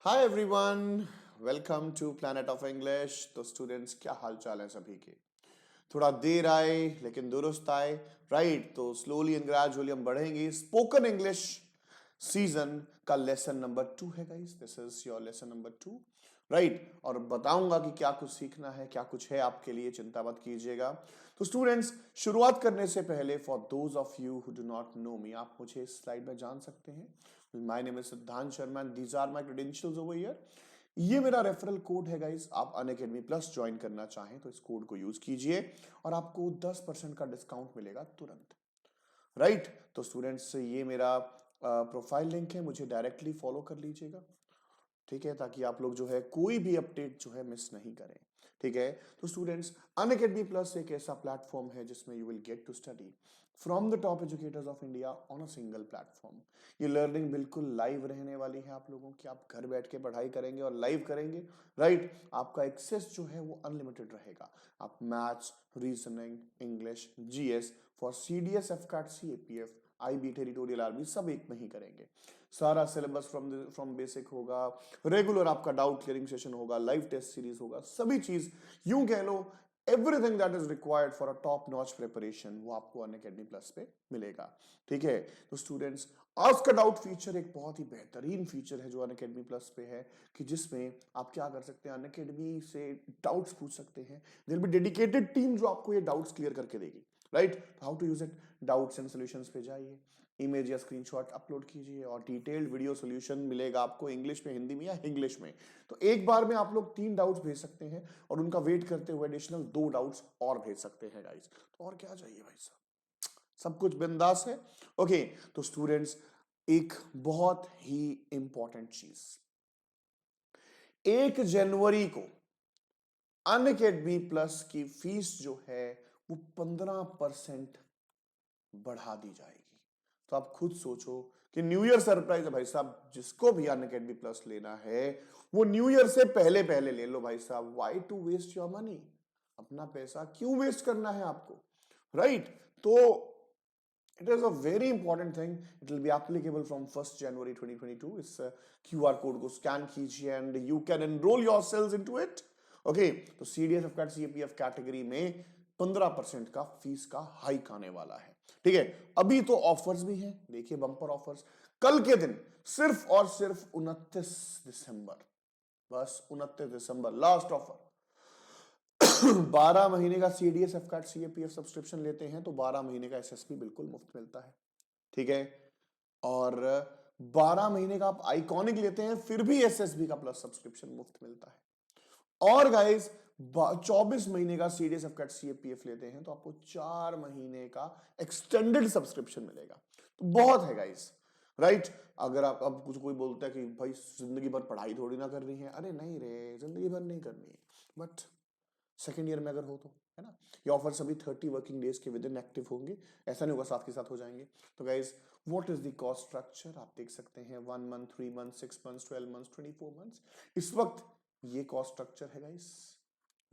Hi everyone, welcome to planet of English. तो students, क्या हाल चाल है सभी के? थोड़ा देर आए लेकिन दुरुस्त आए, राइट? तो स्लोली एंड ग्रेजुअली हम बढ़ेंगे। स्पोकन इंग्लिश सीजन का लेसन नंबर 2 है guys. This is your lesson number 2, right? और बताऊंगा कि क्या कुछ सीखना है, क्या कुछ है आपके लिए, चिंता मत कीजिएगा। तो स्टूडेंट्स, शुरुआत करने से पहले, for those of you who do not know me, आप मुझे इस स्लाइड में जान सकते हैं। My name is Siddhant Sharma and these are my credentials over here. ये मेरा रेफरल कोड है गाइस। आप अनअकैडमी प्लस ज्वाइन करना चाहें तो इस कोड को यूज कीजिए और आपको 10% का डिस्काउंट मिलेगा तुरंत, राइट? तो स्टूडेंट्स, ये मेरा प्रोफाइल लिंक है, मुझे डायरेक्टली फॉलो कर लीजिएगा, ठीक है? ताकि आप लोग जो है कोई भी अपडेट जो है मिस नहीं करें, ठीक है? तो स्टूडेंट्स, अनअकैडमी प्लस एक ऐसा प्लेटफॉर्म है जिसमें you will get to study from the top educators of India on a single platform. ये लर्निंग बिल्कुल लाइव रहने वाली है आप लोगों की। आप घर बैठ के पढ़ाई करेंगे और लाइव करेंगे, राइट? आपका एक्सेस जो है वो अनलिमिटेड रहेगा। आप maths, reasoning, English, GS for CDS, AFCAT, CAPF, IB, territorial army सब एक में ही करेंगे। सारा सिलेबस फ्रॉम बेसिक होगा, रेगुलर आपका डाउट क्लियरिंग सेशन होगा, लाइव टेस्ट सीरीज होगा, सभी चीज यूं कह लो, everything that is required for a top notch preparation वो आपको अनअकैडमी प्लस पे मिलेगा, ठीक है? तो स्टूडेंट्स, आज का डाउट फीचर एक बहुत ही बेहतरीन फीचर है जो अनअकैडमी प्लस पे है, कि जिसमें आप क्या कर सकते हैं, अनअकैडमी से डाउट्स पूछ सकते हैं। देयर बी डेडिकेटेड टीम जो आपको ये डाउट्स क्लियर करके देगी, right? How to use it? Doubts and solutions पे जाइए, इमेज या स्क्रीनशॉट अपलोड कीजिए और डिटेल्ड वीडियो सॉल्यूशन मिलेगा आपको, इंग्लिश में, हिंदी में या इंग्लिश में। तो एक बार में आप लोग 3 डाउट्स भेज सकते हैं और उनका वेट करते हुए एडिशनल 2 डाउट्स और भेज सकते हैं गाइस। तो और क्या चाहिए भाई साहब, सब कुछ बिंदास है। ओके, तो स्टूडेंट्स, एक बहुत ही इंपॉर्टेंट चीज, 1 जनवरी को अनअकैडमी प्लस की फीस जो है वो 15% बढ़ा दी जाएगी। तो आप खुद सोचो कि न्यू ईयर सरप्राइज है भाई साहब, जिसको भी अनअकैडमी प्लस लेना है वो न्यू ईयर से पहले पहले ले लो भाई साहब। Why to waste your money? अपना पैसा क्यों वेस्ट करना है आपको, राइट? तो it is a very important thing. It will be applicable from 1st January 2022. इस QR कोड को स्कैन कीजिए and you can enroll yourselves into it. Okay, तो CDS, FCAT, CAPF कैटेगरी में 15% का फीस का हाइक आने वाला है, ठीक है? अभी तो ऑफर्स भी हैं, देखिए बम्पर ऑफर्स। कल के दिन सिर्फ और सिर्फ 29 दिसंबर, बस 29 दिसंबर लास्ट ऑफर। 12 महीने का सीडीएस, एफकैट, सीएपीएफ सब्सक्रिप्शन लेते हैं तो 12 महीने का एसएसपी बिल्कुल मुफ्त मिलता है, ठीक है? और 12 महीने का आप आइकॉनिक लेते हैं फिर भी एसएसबी का प्लस सब्सक्रिप्शन मुफ्त मिलता है। और गाइस, 24 महीने का सीडीएस, एफकैट, सीएपीएफ लेते हैं तो आपको 4 महीने का एक्सटेंडेड सब्सक्रिप्शन मिलेगा। तो बहुत है गाइस, राइट? अगर आप, अब कुछ कोई बोलता है कि भाई जिंदगी भर पढ़ाई थोड़ी ना करनी है, अरे नहीं रे, जिंदगी भर नहीं करनी है, बट सेकेंड ईयर में अगर हो तो, है ना? ये ऑफर सभी 30 वर्किंग डेज के विद इन एक्टिव होंगे, ऐसा नहीं होगा साथ के साथ हो जाएंगे। तो guys, what is the cost structure आप देख सकते हैं, 1 month, 3 month, 6 month, 12 month, 24 month, इस वक्त ये कॉस्ट स्ट्रक्चर है गाइस,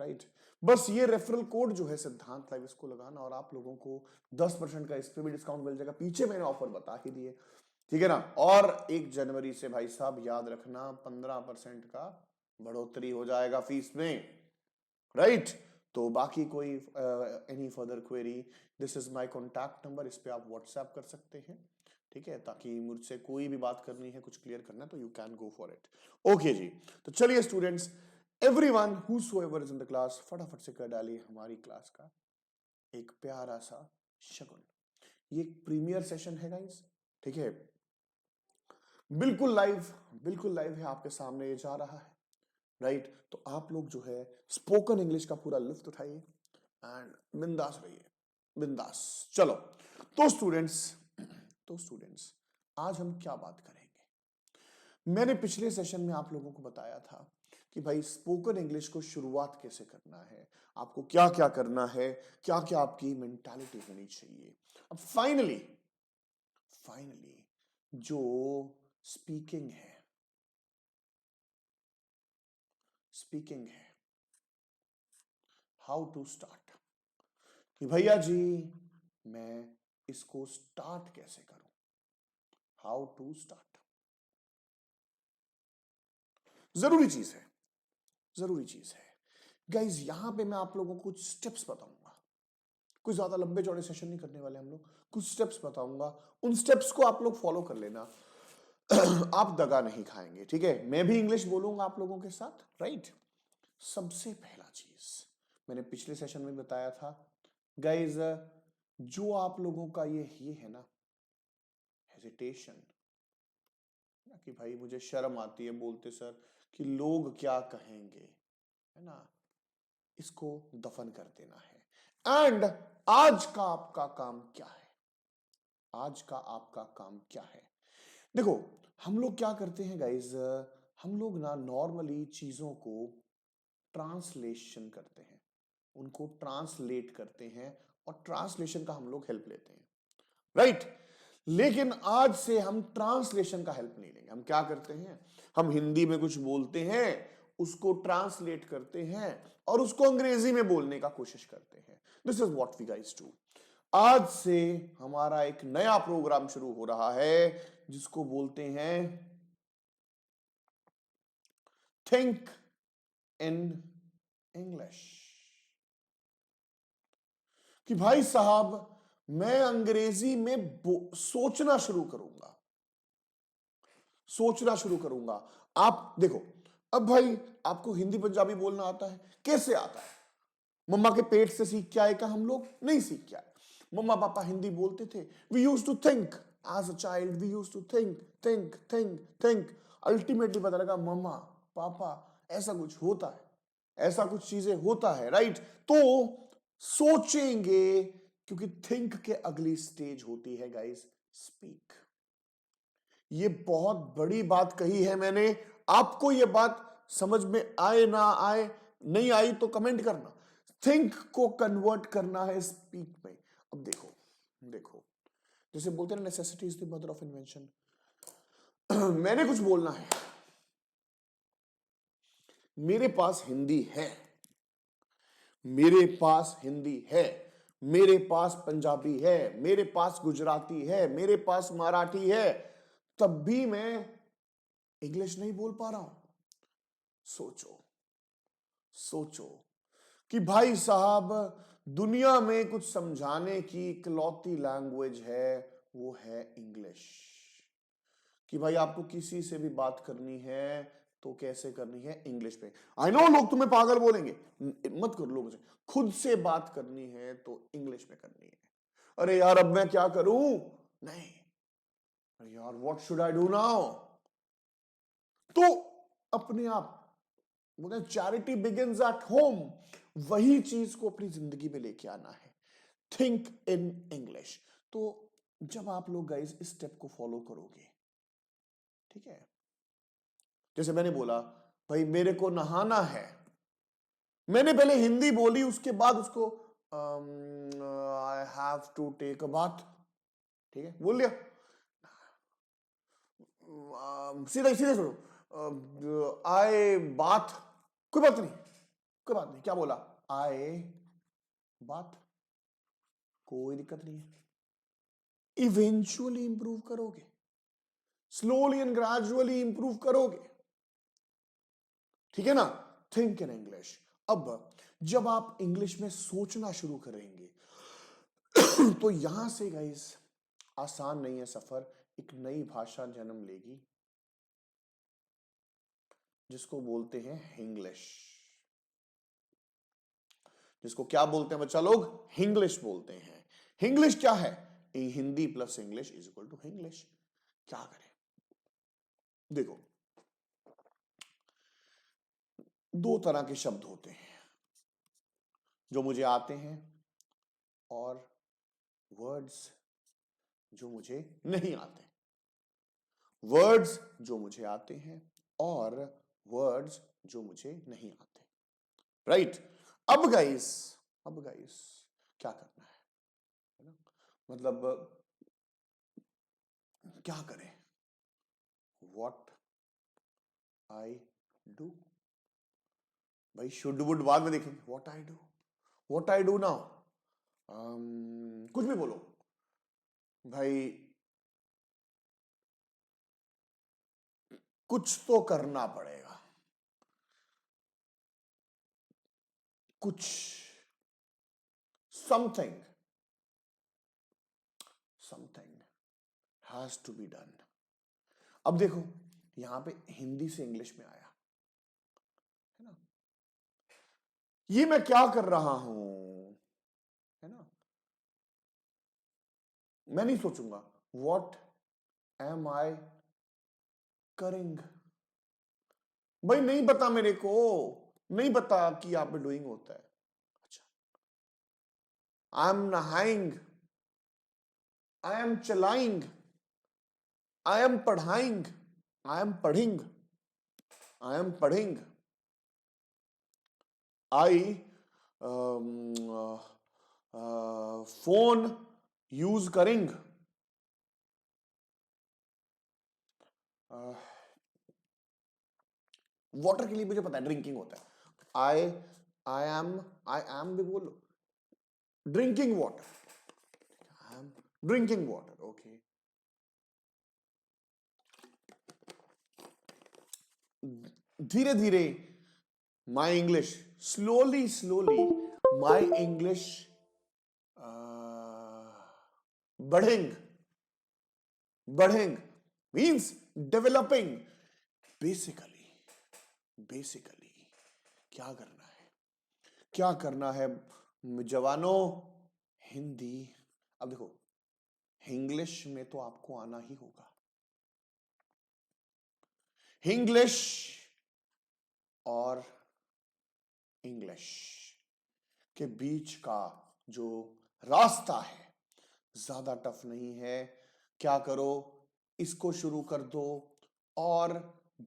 राइट? बस ये रेफरल कोड जो है सिद्धांत लाइव, इसको लगाना और आप लोगों को 10% का इस पे भी डिस्काउंट मिल जाएगा। पीछे मैंने ऑफर बता ही दिए, ठीक है ना? और 1 जनवरी से भाई साहब याद रखना, 15% का बढ़ोतरी हो जाएगा फीस में, राइट? तो बाकी कोई any further query, this is my contact number, इस पे आप व्हाट्सएप कर सकते हैं, ठीक है? ताकि मुझसे कोई भी बात करनी है, कुछ क्लियर करना है तो you can go for it. Okay जी, तो चलिए students, everyone whosoever is in the class, फटाफट से कर डालिए हमारी क्लास का एक प्यारा सा शगुन। ये एक प्रीमियर सेशन है गाइस, ठीक है? बिल्कुल लाइव, बिल्कुल लाइव है, आपके सामने ये जा रहा है, राइट? तो आप लोग जो है स्पोकन इंग्लिश का पूरा लुत्फ उठाइए एंड बिंदास रहिए, बिंदास। चलो, तो स्टूडेंट्स, तो स्टूडेंट्स, आज हम क्या बात करेंगे? मैंने पिछले सेशन में आप लोगों को बताया था कि भाई स्पोकन इंग्लिश को शुरुआत कैसे करना है, आपको क्या क्या करना है, क्या क्या आपकी मेंटालिटी होनी चाहिए। अब फाइनली, फाइनली जो स्पीकिंग है, स्पीकिंग है, हाउ टू स्टार्ट, कि भैया जी मैं इसको स्टार्ट कैसे करूं, हाउ टू स्टार्ट। जरूरी चीज है, जरूरी चीज है गाइज। यहां पे मैं आप लोगों को कुछ स्टेप्स बताऊंगा, कुछ ज्यादा लंबे चौड़े सेशन नहीं करने वाले हम लोग, कुछ स्टेप्स बताऊंगा, उन स्टेप्स को आप लोग फॉलो कर लेना। आप दगा नहीं खाएंगे, ठीक है। मैं भी इंग्लिश बोलूंगा आप लोगों के साथ, राइट। सबसे पहला चीज मैंने पिछले सेशन में बताया था गाइज, जो आप लोगों का ये है ना हेजिटेशन, कि भाई मुझे शर्म आती है बोलते सर कि लोग क्या कहेंगे, है ना, इसको दफन कर देना है। एंड आज का आपका काम क्या है, आज का आपका काम क्या है? देखो हम लोग क्या करते हैं गाइज, हम लोग ना नॉर्मली चीजों को ट्रांसलेशन करते हैं, उनको ट्रांसलेट करते हैं और ट्रांसलेशन का हम लोग हेल्प लेते हैं, राइट। लेकिन आज से हम ट्रांसलेशन का हेल्प नहीं लेंगे। हम क्या करते हैं, हम हिंदी में कुछ बोलते हैं, उसको ट्रांसलेट करते हैं और उसको अंग्रेजी में बोलने का कोशिश करते हैं। This is what we guys do. आज से हमारा एक नया प्रोग्राम शुरू हो रहा है जिसको बोलते हैं थिंक इन इंग्लिश। कि भाई साहब मैं अंग्रेजी में सोचना शुरू करूंगा, सोचना शुरू करूंगा। आप देखो, अब भाई आपको हिंदी पंजाबी बोलना आता है, कैसे आता है? मम्मा के पेट से सीख के आए क्या हम लोग? नहीं सीख के आए। मम्मा पापा हिंदी बोलते थे, we use to think as a child, we use to think think think think. Ultimately पता लगा मम्मा पापा ऐसा कुछ होता है, ऐसा कुछ चीजें होता है, राइट। तो सोचेंगे, क्योंकि थिंक के अगली स्टेज होती है गाइस स्पीक। ये बहुत बड़ी बात कही है मैंने। आपको ये बात समझ में आए ना आए, नहीं आई तो कमेंट करना। थिंक को कन्वर्ट करना है स्पीक में। अब देखो, देखो जैसे बोलते हैं necessity is the mother of invention. मैंने कुछ बोलना है, मेरे पास हिंदी है, मेरे पास हिंदी है, मेरे पास पंजाबी है, मेरे पास गुजराती है, मेरे पास मराठी है, तब भी मैं इंग्लिश नहीं बोल पा रहा हूं। सोचो, सोचो कि भाई साहब दुनिया में कुछ समझाने की इकलौती लैंग्वेज है, वो है इंग्लिश। कि भाई आपको किसी से भी बात करनी है तो कैसे करनी है? इंग्लिश में। आई नो लोग तुम्हें पागल बोलेंगे, मत करो लोगों से। खुद से बात करनी है तो इंग्लिश में करनी है। अरे यार अब मैं क्या करूं? नहीं, अरे यार what should I do now? तो अपने आप बोलते चैरिटी बिगिंस एट होम, वही चीज को अपनी जिंदगी में लेके आना है, थिंक इन इंग्लिश। तो जब आप लोग गाइस इस स्टेप को फॉलो करोगे, ठीक है, जैसे मैंने बोला भाई मेरे को नहाना है, मैंने पहले हिंदी बोली, उसके बाद उसको I have to take a bath, ठीक है बोल लिया। सीधा सीधे सुनो, आए बात, कोई बात नहीं, कोई बात नहीं, क्या बोला? आए बात, कोई दिक्कत नहीं है। इवेंचुअली इंप्रूव करोगे, स्लोली एंड ग्रेजुअली इंप्रूव करोगे, ठीक है ना। Think in English. अब जब आप इंग्लिश में सोचना शुरू करेंगे तो यहां से गाइस आसान नहीं है सफर, एक नई भाषा जन्म लेगी जिसको बोलते हैं हिंग्लिश। जिसको क्या बोलते हैं बच्चा लोग? हिंग्लिश बोलते हैं। हिंग्लिश क्या है? Hindi plus English is equal to Hinglish. क्या करें? देखो दो तरह के शब्द होते हैं जो मुझे आते हैं और वर्ड्स जो मुझे नहीं आते। वर्ड्स जो मुझे आते हैं और वर्ड्स जो मुझे नहीं आते, राइट। अब गाइस, अब गाइस क्या करना है ना, मतलब क्या करें? What I do. भाई शुड वुड बाद में देखेंगे। What I do, what I do now. कुछ भी बोलो भाई, कुछ तो करना पड़ेगा, कुछ, something has to be done. अब देखो यहां पे हिंदी से इंग्लिश में आया है ना, ये मैं क्या कर रहा हूं, है ना, मैं नहीं सोचूंगा व्हाट एम आई करिंग। भाई नहीं पता मेरे को, नहीं पता कि यहां पे डूइंग होता है। अच्छा, आई एम नहाइंग, आई एम चलाइंग, आई एम पढ़ाइंग, आई एम पढ़िंग, आई एम पढ़िंग, आई फोन यूज करेंग, वाटर के लिए मुझे पता है ड्रिंकिंग होता है। आई एम भी बोलो, drinking water, I am drinking water. Okay, धीरे धीरे my English, slowly slowly my English बढ़ेंग, बढ़ेंग मीन्स डेवलपिंग। बेसिकली क्या करना है, क्या करना है जवानों, हिंदी। अब देखो इंग्लिश में तो आपको आना ही होगा, इंग्लिश और इंग्लिश के बीच का जो रास्ता है ज्यादा टफ नहीं है। क्या करो, इसको शुरू कर दो और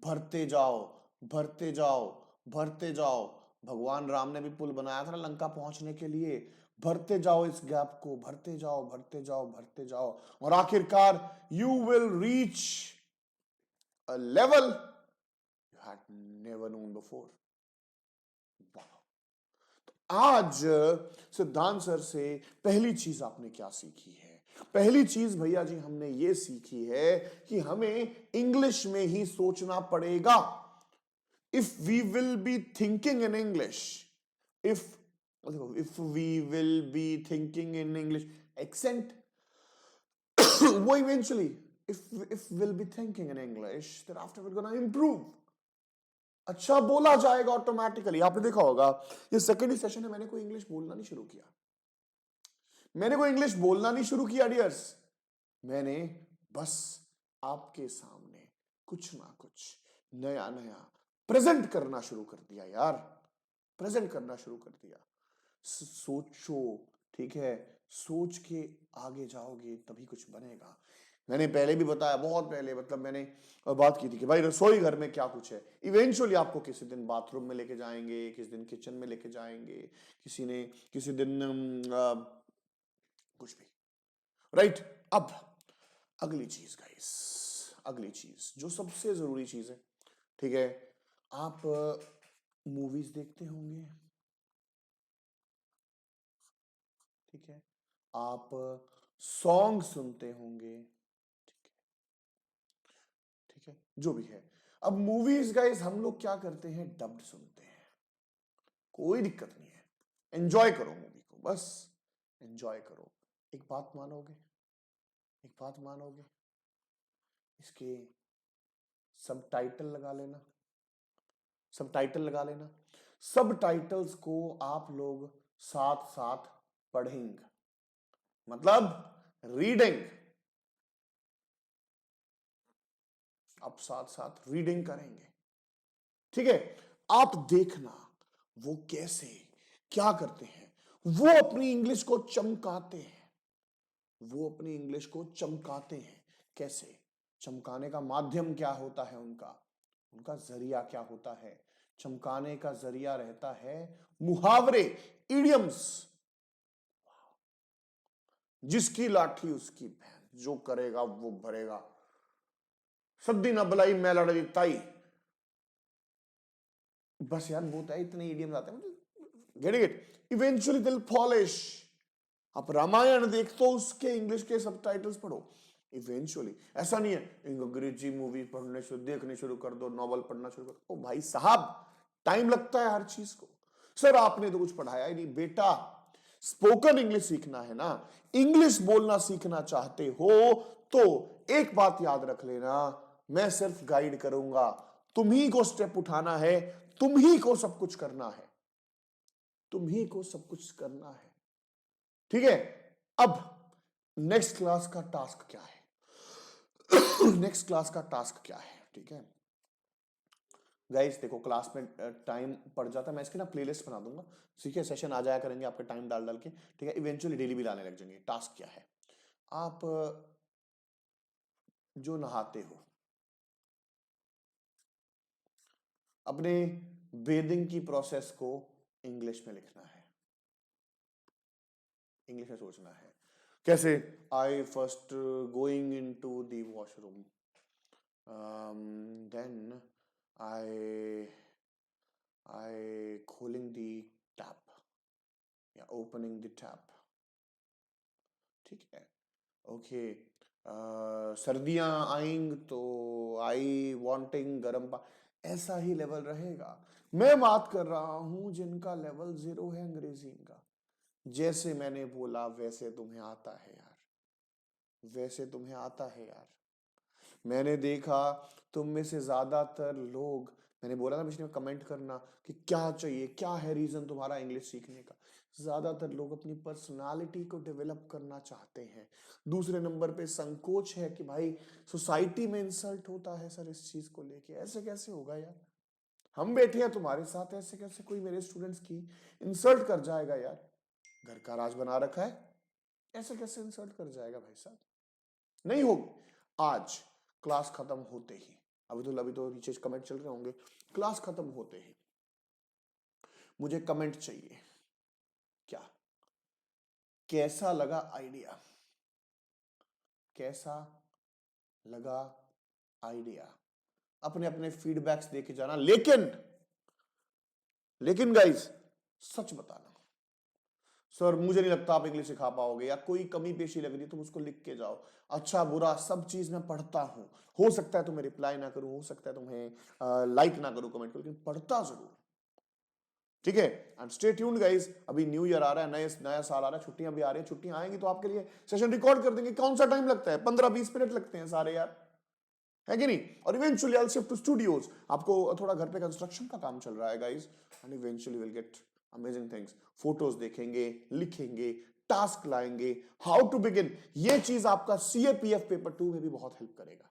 भरते जाओ, भरते जाओ, भरते जाओ। भगवान राम ने भी पुल बनाया था ना लंका पहुंचने के लिए, भरते जाओ इस गैप को, भरते जाओ, भरते जाओ, भरते जाओ, और आखिरकार you will reach a level you had never known before. आज सिद्धांत सर से पहली चीज आपने क्या सीखी है? पहली चीज भैया जी हमने ये सीखी है कि हमें इंग्लिश में ही सोचना पड़ेगा। If we will be thinking in English, if we will be thinking in English, accent वो eventually, if we'll be thinking in English, then after we're gonna improve. अच्छा बोला जाएगा ऑटोमेटिकली। आपने देखा होगा ये सेकेंड सेशन में मैंने कोई इंग्लिश बोलना नहीं शुरू किया, मैंने कोई इंग्लिश बोलना नहीं शुरू किया डियर्स, मैंने बस आपके सामने कुछ ना कुछ नया नया प्रेजेंट करना शुरू कर दिया यार, प्रेजेंट करना शुरू कर दिया। सोचो, ठीक है, सोच के आगे जाओगे तभी कुछ बनेगा। मैंने पहले भी बताया, बहुत पहले, मतलब मैंने बात की थी कि भाई रसोई घर में क्या कुछ है। इवेंचुअली आपको किसी दिन बाथरूम में लेके जाएंगे, किसी दिन किचन में लेके जाएंगे, किसी दिन कुछ भी, राइट। अब अगली चीज गाइस, अगली चीज जो सबसे जरूरी चीज है, ठीक है, आप मूवीज देखते होंगे, ठीक है, आप सॉन्ग सुनते होंगे, ठीक है, जो भी है। अब मूवीज गाइस हम लोग क्या करते हैं, डब्ड सुनते हैं, कोई दिक्कत नहीं है, एंजॉय करो मूवी को, बस एंजॉय करो। एक बात मानोगे, एक बात मानोगे, इसके सब टाइटल लगा लेना, सब टाइटल लगा लेना, सब टाइटल्स को आप लोग साथ साथ पढ़ेंगे, मतलब रीडिंग, आप साथ साथ रीडिंग करेंगे, ठीक है। आप देखना वो कैसे क्या करते हैं, वो अपनी इंग्लिश को चमकाते हैं, वो अपनी इंग्लिश को चमकाते हैं। कैसे चमकाने का माध्यम क्या होता है उनका, उनका जरिया क्या होता है? चमकाने का जरिया रहता है मुहावरे, इडियम्स। जिसकी लाठी उसकी बहन, जो करेगा वो भरेगा, सद्दी न बुलाई मैं लड़ ताई। बस यार वो तो है, इतने इडियम्स आते हैं, गेट इट, इवेंचुअली दिल पॉलिश। आप रामायण देख तो उसके इंग्लिश के सबटाइटल्स पढ़ो, इवेंचुअली ऐसा नहीं है अंग्रेजी मूवी पढ़ने शुरू देखने शुरू कर दो, नॉवल पढ़ना शुरू कर दो। ओ भाई साहब, टाइम लगता है हर चीज को, सर आपने तो कुछ पढ़ाया ही नहीं। बेटा स्पोकन इंग्लिश सीखना है ना, इंग्लिश बोलना सीखना चाहते हो तो एक बात याद रख लेना, मैं सिर्फ गाइड करूंगा, तुम ही को स्टेप उठाना है, तुम ही को सब कुछ करना है, तुम ही को सब कुछ करना है। ठीक है, अब नेक्स्ट क्लास का टास्क क्या है? नेक्स्ट क्लास का टास्क क्या है? ठीक है गाइस, देखो क्लास में टाइम पड़ जाता है, मैं इसकी ना प्लेलिस्ट बना दूंगा। ठीक है, सेशन आ जाया करेंगे आपके टाइम डाल डाल के। ठीक है, इवेंचुअली डेली भी लाने लग जाएंगे। टास्क क्या है? आप जो नहाते हो, अपने बेदिंग की प्रोसेस को इंग्लिश में लिखना है, इंग्लिश में सोचना है। कैसे? I first going in to the washroom, then I खोलिंग दी टैप या ओपनिंग द टैप। ठीक है, ओके। सर्दियां आएंग तो आई वांटिंग गर्म पा, ऐसा ही लेवल रहेगा। मैं बात कर रहा हूं जिनका लेवल 0 है अंग्रेजी का। जैसे मैंने बोला वैसे तुम्हें आता है यार, वैसे तुम्हें आता है यार। मैंने देखा तुम में से ज्यादातर लोग, मैंने बोला ना पिछले में कमेंट करना कि क्या चाहिए, क्या है रीजन तुम्हारा इंग्लिश सीखने का। ज्यादातर लोग अपनी पर्सनालिटी को डेवलप करना चाहते हैं। दूसरे नंबर पे संकोच है कि भाई सोसाइटी में इंसल्ट होता है सर इस चीज को लेके, ऐसे कैसे होगा यार, हम बैठे हैं तुम्हारे साथ, ऐसे कैसे कोई मेरे स्टूडेंट्स की इंसल्ट कर जाएगा यार, घर का राज बना रखा है, ऐसे कैसे इंसल्ट कर जाएगा भाई साहब? नहीं होगी। आज क्लास खत्म होते ही, अभी तो नीचे कमेंट चल रहे होंगे, क्लास खत्म होते ही मुझे कमेंट चाहिए। क्या? कैसा लगा आइडिया? कैसा लगा आइडिया? अपने अपने फीडबैक्स देके जाना, लेकिन लेकिन गाइस सच बताना, सर मुझे नहीं लगता आप इंग्लिश सिखा पाओगे, या कोई कमी पेशी लग रही है तुम उसको लिख के जाओ। अच्छा बुरा सब चीज मैं पढ़ता हूं, हो सकता है तुम्हें रिप्लाई ना करूं, हो सकता है तुम्हें लाइक ना करूं कमेंट को, लेकिन पढ़ता जरूर। ठीक है, एंड स्टे ट्यून्ड गाइस, अभी न्यू ईयर आ रहा है, नया साल आ रहा है, छुट्टियां भी आ रही है, छुट्टियां आएंगी तो आपके लिए सेशन रिकॉर्ड कर देंगे। कौन सा टाइम लगता है? 15-20 मिनट लगते हैं सारे यार, है कि नहीं? और eventually I will shift to studios, आपको थोड़ा घर पे कंस्ट्रक्शन का काम चल रहा है guys, and eventually will get amazing things. Photos देखेंगे, लिखेंगे, टास्क लाएंगे, हाउ टू बिगिन, ये चीज आपका सीएपीएफ पेपर 2 में भी बहुत हेल्प करेगा।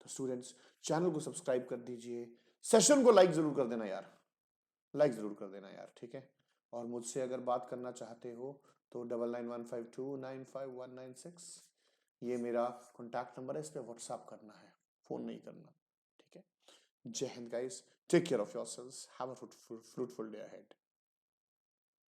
तो स्टूडेंट्स चैनल को सब्सक्राइब कर दीजिए, सेशन को लाइक जरूर कर देना यार, लाइक जरूर कर देना यार। ठीक है, और मुझसे अगर बात करना चाहते हो तो 9915295196 ये मेरा कॉन्टैक्ट नंबर है, इस पे व्हाट्सएप करना है, फोन नहीं करना। ठीक है, Jai Hind guys, take care of yourselves, have a fruitful day ahead.